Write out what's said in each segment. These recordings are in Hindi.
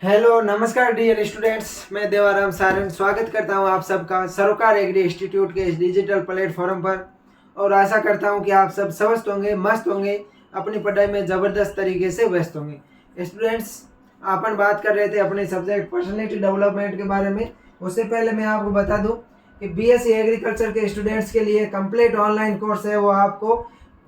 हेलो नमस्कार डियर स्टूडेंट्स, मैं देवाराम सारन स्वागत करता हूं आप सबका सरोकार एग्री इंस्टीट्यूट के इस डिजिटल प्लेटफॉर्म पर। और आशा करता हूं कि आप सब स्वस्थ होंगे, मस्त होंगे, अपनी पढ़ाई में ज़बरदस्त तरीके से व्यस्त होंगे। स्टूडेंट्स, अपन बात कर रहे थे अपने सब्जेक्ट पर्सनैलिटी डेवलपमेंट के बारे में। उससे पहले मैं आपको बता दूं कि बीएससी एग्रीकल्चर के स्टूडेंट्स के लिए कंप्लीट ऑनलाइन कोर्स है, वो आपको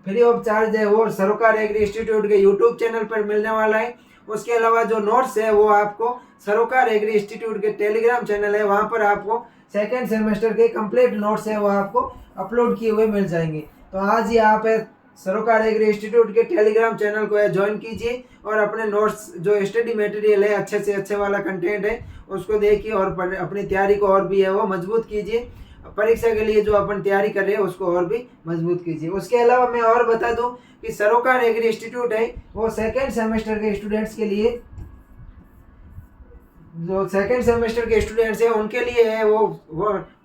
फ्री ऑफ चार्ज है, वो सरोकार एग्री इंस्टीट्यूट के यूट्यूब चैनल पर मिलने वाला है। उसके अलावा जो नोट्स है वो आपको सरोकार एग्री इंस्टीट्यूट के टेलीग्राम चैनल है, वहाँ पर आपको सेकेंड सेमेस्टर के कंप्लीट नोट्स है वो आपको अपलोड किए हुए मिल जाएंगे। तो आज ही आप सरोकार एग्री इंस्टीट्यूट के टेलीग्राम चैनल को ज्वाइन कीजिए और अपने नोट्स जो स्टडी मटेरियल है, अच्छे से अच्छे वाला कंटेंट है, उसको देखिए और अपनी तैयारी को और भी है वो मजबूत कीजिए। परीक्षा के लिए जो अपन तैयारी कर रहे हैं उसको और भी मजबूत कीजिए। उसके अलावा मैं और बता दूं कि सरोकार एग्री इंस्टीट्यूट है वो सेकेंड सेमेस्टर के स्टूडेंट्स के लिए, जो सेकेंड सेमेस्टर के स्टूडेंट्स हैं उनके लिए है वो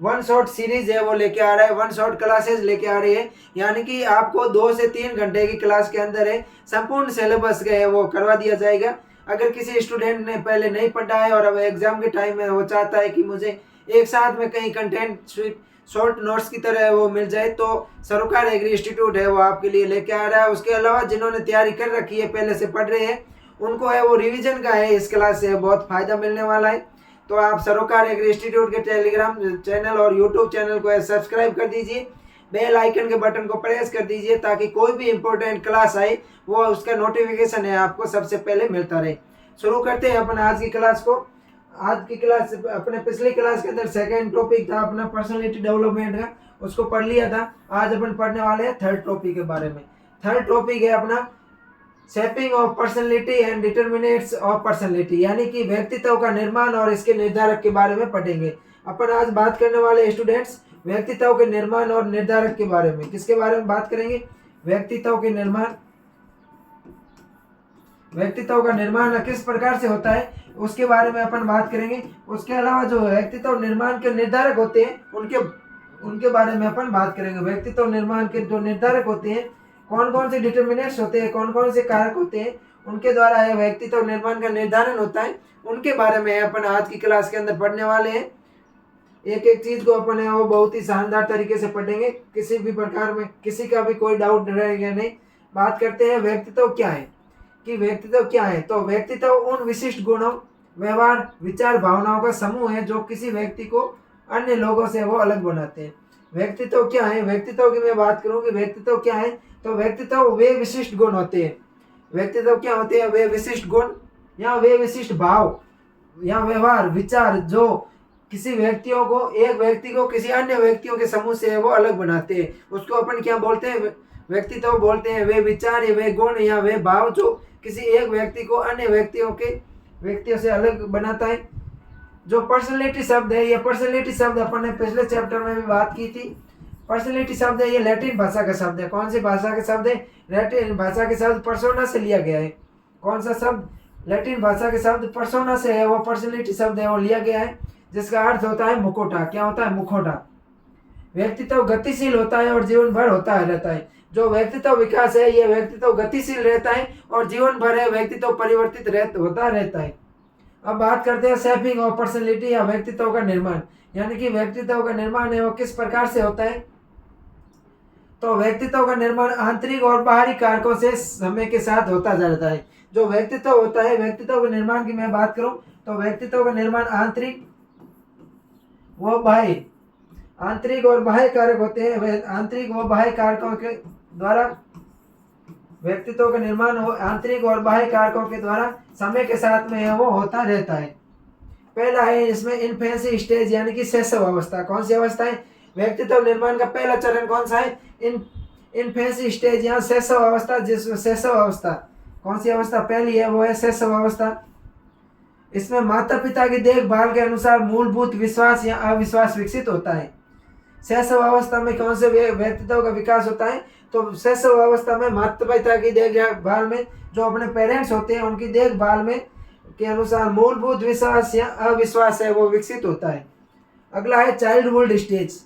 वन शॉट सीरीज है वो लेके आ रहा है, वन शॉट क्लासेस लेके आ रही है। यानी कि आपको 2 से 3 घंटे की क्लास के अंदर है संपूर्ण सिलेबस है वो करवा दिया जाएगा। अगर किसी स्टूडेंट ने पहले नहीं पढ़ा है और अब एग्जाम के टाइम में वो चाहता है कि मुझे एक साथ में कहीं कंटेंट शॉर्ट नोट्स की तरह वो मिल जाए, तो सरोकार एग्री इंस्टीट्यूट है वो आपके लिए लेके आ रहा है। उसके अलावा जिन्होंने तैयारी कर रखी है, पहले से पढ़ रहे हैं, उनको है वो रिवीजन का है, इस क्लास से बहुत फायदा मिलने वाला है। तो आप सरोकार एग्री इंस्टीट्यूट के टेलीग्राम चैनल और यूट्यूब चैनल को सब्सक्राइब कर दीजिए, बेल आइकन के बटन को प्रेस कर दीजिए ताकि कोई भी इंपॉर्टेंट क्लास आए वो उसका नोटिफिकेशन है आपको सबसे पहले मिलता रहे। शुरू करते हैं अपन आज की क्लास को। आज की क्लास अपने पिछली क्लास के अंदर सेकंड टॉपिक था अपना पर्सनालिटी डेवलपमेंट का, उसको पढ़ लिया था। आज अपन पढ़ने वाले हैं थर्ड टॉपिक के बारे में। थर्ड टॉपिक है अपना shaping of personality and determinates of personality, यानी कि व्यक्तित्व का निर्माण और इसके निर्धारक के बारे में पढ़ेंगे। अपन आज बात करने वाले स्टूडेंट्स व्यक्तित्व के निर्माण और निर्धारक के बारे में। किसके बारे में बात करेंगे? व्यक्तित्व के निर्माण। व्यक्तित्व का निर्माण किस प्रकार से होता है उसके बारे में अपन बात करेंगे। उसके अलावा जो व्यक्तित्व निर्माण के निर्धारक होते हैं उनके उनके बारे में अपन बात करेंगे। व्यक्तित्व निर्माण के जो निर्धारक होते हैं, कौन कौन से डिटर्मिनेंट्स होते हैं, कौन कौन से कारक होते हैं, उनके द्वारा यह व्यक्तित्व निर्माण का निर्धारण होता है, उनके बारे में अपन आज की क्लास के अंदर पढ़ने वाले हैं। एक एक चीज को अपन वो बहुत ही शानदार तरीके से पढ़ेंगे, किसी भी प्रकार में किसी का भी कोई डाउट रहेगा नहीं। बात करते हैं व्यक्तित्व क्या है, कि व्यक्तित्व क्या है। तो व्यक्तित्व उन विशिष्ट गुणों, व्यवहार, विचार, भावनाओं का समूह है जो किसी व्यक्ति को अन्य लोगों से वो अलग बनाते हैं। व्यक्तित्व क्या है? व्यक्तित्व की मैं बात करूं कि व्यक्तित्व क्या है, तो व्यक्तित्व वे विशिष्ट गुण होते हैं। व्यक्तित्व क्या होते हैं? वे विशिष्ट गुण या वे विशिष्ट भाव या व्यवहार, विचार जो किसी व्यक्तियों को, एक व्यक्ति को किसी अन्य व्यक्तियों के समूह से वो अलग बनाते हैं, उसको अपन क्या बोलते हैं? व्यक्तित्व बोलते हैं। वे विचार, वे गुण या वे भाव जो किसी एक व्यक्ति को अन्य व्यक्तियों से अलग बनाता है। जो पर्सनैलिटी शब्द है, ये पर्सनैलिटी शब्द अपन ने पिछले चैप्टर में भी बात की थी। पर्सनैलिटी शब्द है ये लैटिन भाषा का शब्द है। कौन सी भाषा का शब्द है? लैटिन भाषा के शब्द पर्सोना से लिया गया है। कौन सा शब्द? लैटिन भाषा के शब्द पर्सोना से है, वो पर्सनैलिटी शब्द है वो लिया गया है, जिसका अर्थ होता है मुखौटा। क्या होता है? मुखौटा। व्यक्तित्व गतिशील होता है और जीवन भर होता रहता है। जो व्यक्तित्व विकास है, ये व्यक्तित्व गतिशील रहता है और जीवन भर है व्यक्तित्व परिवर्तित होता रहता है। अब बात करते हैं शेपिंग ऑफ पर्सनैलिटी या व्यक्तित्व का निर्माण, यानी कि व्यक्तित्व का निर्माण है वो किस प्रकार से होता है। तो व्यक्तित्व का निर्माण आंतरिक और बाहरी कारकों से समय के साथ होता जाता है। जो व्यक्तित्व होता है, व्यक्तित्व के निर्माण की मैं बात करूं तो व्यक्तित्व का निर्माण आंतरिक व बाह्य, आंतरिक और बाह्य कारक होते हैं। आंतरिक व बाह्य कारकों के द्वारा व्यक्तित्व का निर्माण आंतरिक और बाह्य कारकों के द्वारा समय के साथ में वो होता रहता है। पहला है इसमें इन्फेंसी स्टेज, यानी कि शैशव अवस्था। कौन सी अवस्था है? व्यक्तित्व निर्माण का पहला चरण कौन सा है? इन्फेंसी स्टेज या शैशव अवस्था। जिसमें शैशव अवस्था, कौन सी अवस्था पहली है? वो है शैशव अवस्था। इसमें माता पिता की देखभाल के अनुसार मूलभूत विश्वास या अविश्वास विकसित होता है। शैशव अवस्था में कौन से व्यक्तित्व का विकास होता है? तो शैशव अवस्था में माता पिता की देखभाल में, जो अपने पेरेंट्स होते हैं उनकी देखभाल में के अनुसार मूलभूत विश्वास या अविश्वास है वो विकसित होता है। अगला है चाइल्डहुड स्टेज।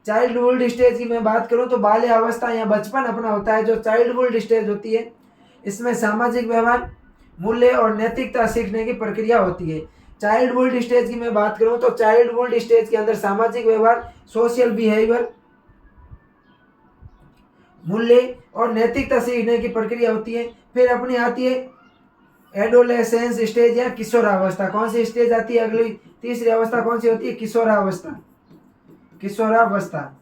चाइल्डहुड स्टेज की मैं बात करूं तो बाल्यावस्था या बचपन अपना होता है। जो चाइल्डहुड स्टेज होती है, इसमें सामाजिक व्यवहार, मूल्य और नैतिकता सीखने की प्रक्रिया होती है। चाइल्डहुड स्टेज की मैं बात करूं तो चाइल्डहुड स्टेज के अंदर सामाजिक व्यवहार, सोशल बिहेवियर, मूल्य और नैतिकता सीखने की प्रक्रिया होती है। फिर अपनी आती है एडोलेसेंस स्टेज या किशोरावस्था। कौन सी स्टेज आती है? अगली तीसरी अवस्था कौन सी होती है? किशोरावस्था। किशोरावस्था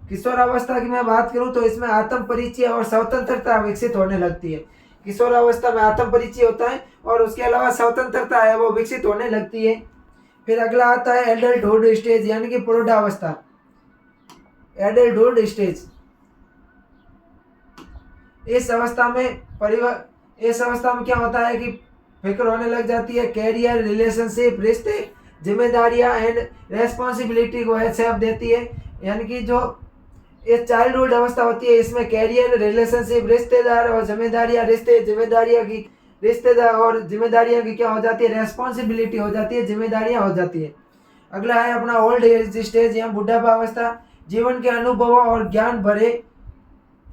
किशोरावस्था की मैं बात करूं तो इसमें आत्म परिचय और स्वतंत्रता विकसित होने लगती है। किशोरावस्था में आत्म परिचय होता है और उसके अलावा स्वतंत्रता है वो विकसित होने लगती है। फिर अगला आता है एडल्टहुड स्टेज यानी कि प्रौढ़ावस्था। एडल्टहुड स्टेज, इस अवस्था में क्या होता है कि फिक्र होने लग जाती है। कैरियर, रिलेशनशिप, रिश्ते, जिम्मेदारियां एंड रेस्पॉन्सिबिलिटी को शेप देती है। यानी कि जो ये चाइल्डहुड अवस्था होती है इसमें कैरियर, रिलेशनशिप, रिश्तेदार और जिम्मेदारियां, रिश्तेदार और जिम्मेदारियां की क्या हो जाती है? रेस्पॉन्सिबिलिटी हो जाती है, जिम्मेदारियां हो जाती है। अगला है अपना ओल्ड एज स्टेज या बुढ़ापा अवस्था। जीवन के अनुभवों और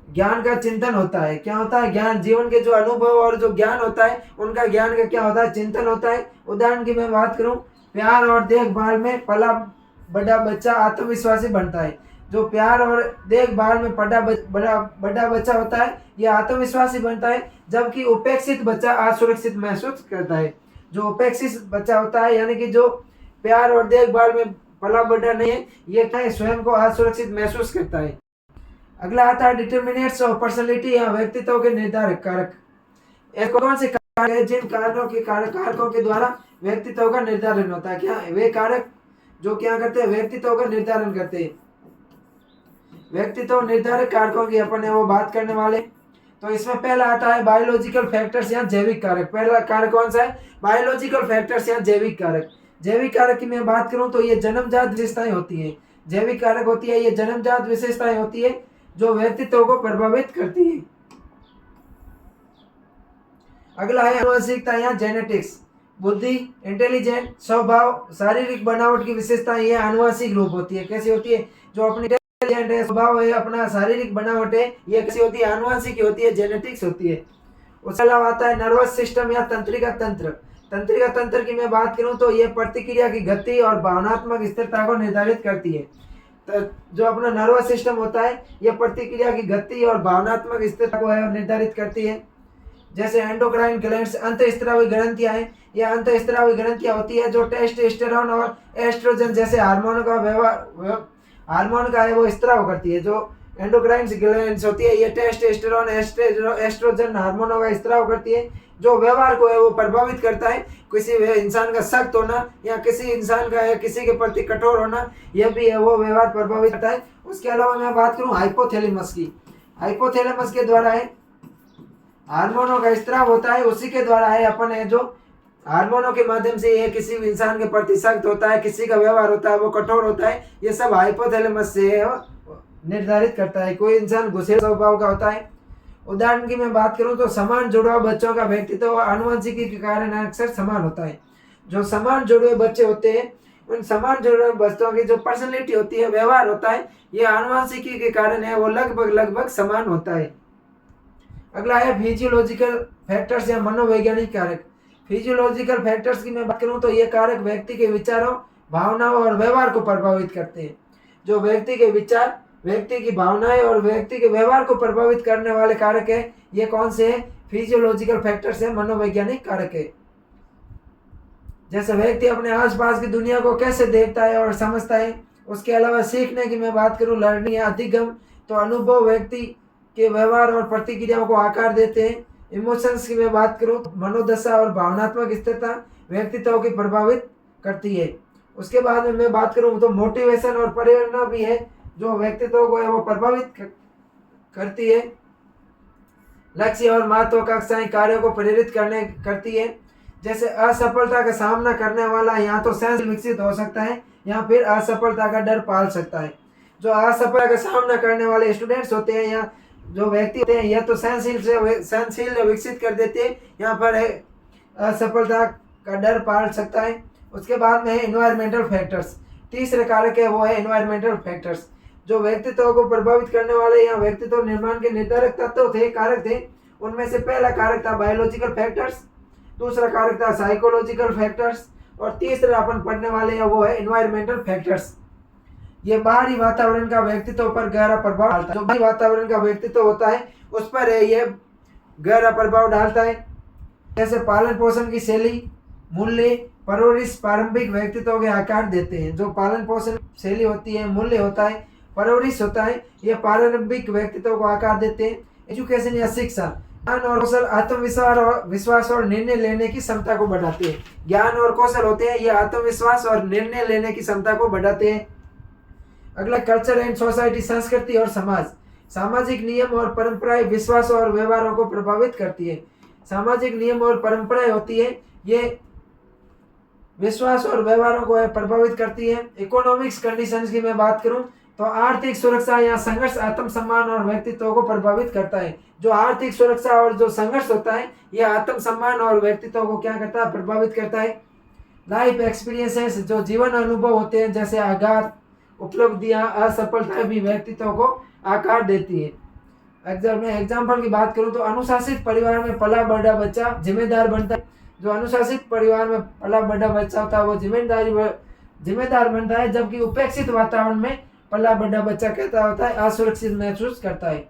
ज्ञान का चिंतन होता है। क्या होता है? ज्ञान, जीवन के जो अनुभव और जो ज्ञान होता है उनका ज्ञान का क्या होता है? चिंतन होता है। उदाहरण की मैं बात करूं, प्यार और देखभाल में पला बड़ा बच्चा आत्मविश्वासी बनता है। जो प्यार और देखभाल में बड़ा बच्चा होता है यह आत्मविश्वासी बनता है, जबकि उपेक्षित बच्चा असुरक्षित महसूस करता है। जो उपेक्षित बच्चा होता है यानी कि जो प्यार और देखभाल में पला बड़ा नहीं है, ये क्या है? स्वयं को असुरक्षित महसूस करता है। अगला आता है डिटर्मिनेंट्स ऑफ पर्सनालिटी या व्यक्तित्व के निर्धारक कारक। एक कौन से कारक है जिन कारकों के द्वारा व्यक्तित्व का निर्धारण होता है? क्या वे कारक जो क्या करते हैं? व्यक्तित्व का निर्धारण करते हैं। व्यक्तित्व निर्धारक कारकों की अपन वो बात करने वाले। तो इसमें पहला आता है बायोलॉजिकल फैक्टर्स या जैविक कारक। पहला कारक कौन सा है? बायोलॉजिकल फैक्टर्स या जैविक कारक। जैविक कारक की मैं बात करूं तो ये जन्मजात विशेषताएं होती है। जैविक कारक होती है ये जन्मजात विशेषताएं होती है जो व्यक्तित्व को प्रभावित करती है। अगला है आनुवंशिकता या जेनेटिक्स। बुद्धि, इंटेलिजेंट, स्वभाव, शारीरिक बनावट की विशेषताएं ये आनुवंशिक रूप होती है। कैसी होती है? जो अपनी इंटेलिजेंट है, स्वभाव है, अपना शारीरिक बनावट है, ये कैसी होती है? आनुवंशिक होती है, जेनेटिक्स होती है। उसके अलावा आता है नर्वस सिस्टम या तंत्रिका तंत्र। तंत्रिका तंत्र की मैं बात करूं तो ये प्रतिक्रिया की गति और भावनात्मक स्थिरता को निर्धारित करती है। तो जो अपना नर्वस सिस्टम होता है ये प्रतिक्रिया की गति और भावनात्मक स्थिरता को है निर्धारित करती है। जैसे एंडोक्राइन ग्लैंड्स, अंतःस्रावी ग्रंथियां हैं। ये अंतःस्रावी ग्रंथियां होती है जो टेस्टोस्टेरोन और एस्ट्रोजन जैसे हार्मोन का है वो स्त्राव करती है। जो एंडोक्राइन ग्लैंड्स होती है ये टेस्टोस्टेरोन, एस्ट्रोजन हार्मोनों का स्त्राव करती है जो व्यवहार को है वो प्रभावित करता है। किसी इंसान का सख्त होना या किसी इंसान का है किसी के प्रति कठोर होना, यह भी है वो व्यवहार प्रभावित करता है। उसके अलावा मैं बात करूं हाइपोथैलेमस की। हाइपोथैलेमस के द्वारा है हार्मोनों का स्त्राव होता है, उसी के द्वारा है अपन है जो हार्मोनों के माध्यम से ये किसी भी इंसान के प्रति सख्त होता है, किसी का व्यवहार होता है वो कठोर होता है, ये सब हाइपोथैलेमस से निर्धारित करता है। कोई इंसान गुस्से स्वभाव का होता है। उदाहरण की मैं बात करूं तो समान जुड़वा बच्चों का व्यक्तित्व आनुवंशिकी के कारण अक्सर समान होता है। जो समान जुड़वे बच्चे होते हैं उन समान जुड़वे बच्चों की जो पर्सनैलिटी होती है, व्यवहार होता है, ये आनुवंशिकी के कारण है वो लगभग समान होता है। अगला है फिजियोलॉजिकल फैक्टर्स या मनोवैज्ञानिक कारक। फिजियोलॉजिकल फैक्टर्स की मैं बात करूं तो ये कारक व्यक्ति के विचारों, भावनाओं और व्यवहार को प्रभावित करते हैं। जो व्यक्ति के विचार, व्यक्ति की भावनाएं और व्यक्ति के व्यवहार को प्रभावित करने वाले कारक है ये कौन से है? फिजियोलॉजिकल फैक्टर्स है, मनोवैज्ञानिक कारक है। जैसे व्यक्ति अपने आसपास की दुनिया को कैसे देखता है और समझता है। उसके अलावा सीखने की मैं बात करूं, लर्निंग या अधिगम, तो अनुभव व्यक्ति के व्यवहार और प्रतिक्रियाओं को आकार देते हैं। इमोशंस की मैं बात करूं तो मनोदशा और भावनात्मक स्थिरता व्यक्तित्व की प्रभावित करती है। उसके बाद में मैं बात करूं तो मोटिवेशन और प्रेरणा भी है जो व्यक्तित्व को है वो प्रभावित करती है। लक्ष्य और महत्वाकांक्षाएं कार्यों को प्रेरित करती है। जैसे असफलता का सामना करने वाला या तो सहनशील विकसित हो सकता है या फिर असफलता का डर पाल सकता है। जो असफलता का सामना करने वाले स्टूडेंट्स होते हैं या जो व्यक्ति होते हैं या तो सहनशील विकसित कर देते हैं या पर असफलता का डर पाल सकता है। उसके बाद में है एनवायरमेंटल फैक्टर्स। तीसरे कारक है वो है एनवायरमेंटल फैक्टर्स। जो व्यक्तित्व को प्रभावित करने वाले या व्यक्तित्व निर्माण के निर्धारक तत्व थे, कारक थे, उनमें से पहला कारक था बायोलॉजिकल फैक्टर्स। दूसरा कारक था साइकोलॉजिकल फैक्टर्स, और तीसरा अपन पढ़ने वाले हैं वो है एनवायरमेंटल फैक्टर्स। ये बाहरी वातावरण का व्यक्तित्व पर गहरा प्रभाव डालता है। जो बाहरी वातावरण का व्यक्तित्व होता है उस पर ये गहरा प्रभाव डालता है। जैसे पालन पोषण की शैली, मूल्य, परवरिश प्रारंभिक व्यक्तित्व के आकार देते हैं। जो पालन पोषण शैली होती है, मूल्य होता है, परवरिश होता है, ये प्रारंभिक व्यक्तित्व को आकार देते हैं। एजुकेशन या शिक्षा, ज्ञान और कौशल आत्मविश्वास और निर्णय लेने की क्षमता को बढ़ाते हैं। ज्ञान और कौशल होते हैं ये आत्मविश्वास और निर्णय लेने की क्षमता को बढ़ाते हैं। अगला कल्चर एंड सोसाइटी, संस्कृति और समाज। सामाजिक नियम और परंपराएं विश्वास और व्यवहारों को प्रभावित करती है। सामाजिक नियम और परंपराएं होती है ये विश्वास और व्यवहारों को प्रभावित करती है। इकोनॉमिक्स कंडीशंस की मैं बात करूं तो आर्थिक सुरक्षा या संघर्ष आत्मसम्मान और व्यक्तित्व को प्रभावित करता है। जो आर्थिक सुरक्षा और जो संघर्ष होता है यह आत्मसम्मान और व्यक्तित्व को क्या करता है, प्रभावित करता है। लाइफ एक्सपीरियंसेस, जो जीवन अनुभव होते हैं जैसे आघात, उपलब्धियां, असफलता भी व्यक्तित्व को आकार देती है। एग्जाम्पल की बात करूं तो अनुशासित परिवार में पला बड़ा बच्चा जिम्मेदार बनता है। जो अनुशासित परिवार में पला बड़ा बच्चा होता है वो जिम्मेदार बनता है, जबकि उपेक्षित वातावरण में पला बड़ा बच्चा कहता होता है असुरक्षित महसूस करता है।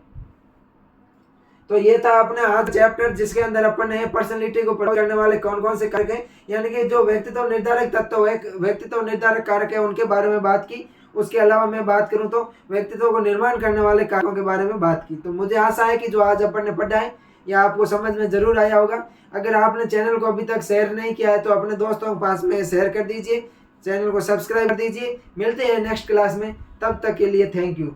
तो ये था अपने आज चैप्टर जिसके अंदर अपन ने पर्सनालिटी को प्रभावित करने वाले कौन कौन से कारक हैं, यानी कि जो व्यक्तित्व निर्धारक तत्व है, व्यक्तित्व निर्धारक कारक है, उनके बारे में बात की। उसके अलावा मैं बात करूं तो व्यक्तित्व को निर्माण करने वाले कारकों के बारे में बात की। तो मुझे आशा है कि जो आज अपन ने पढ़ा है यह आपको समझ में जरूर आया होगा। अगर आपने चैनल को अभी तक शेयर नहीं किया है तो अपने दोस्तों के पास में शेयर कर दीजिए, चैनल को सब्सक्राइब कर दीजिए। मिलते हैं नेक्स्ट क्लास में, तब तक के लिए थैंक यू।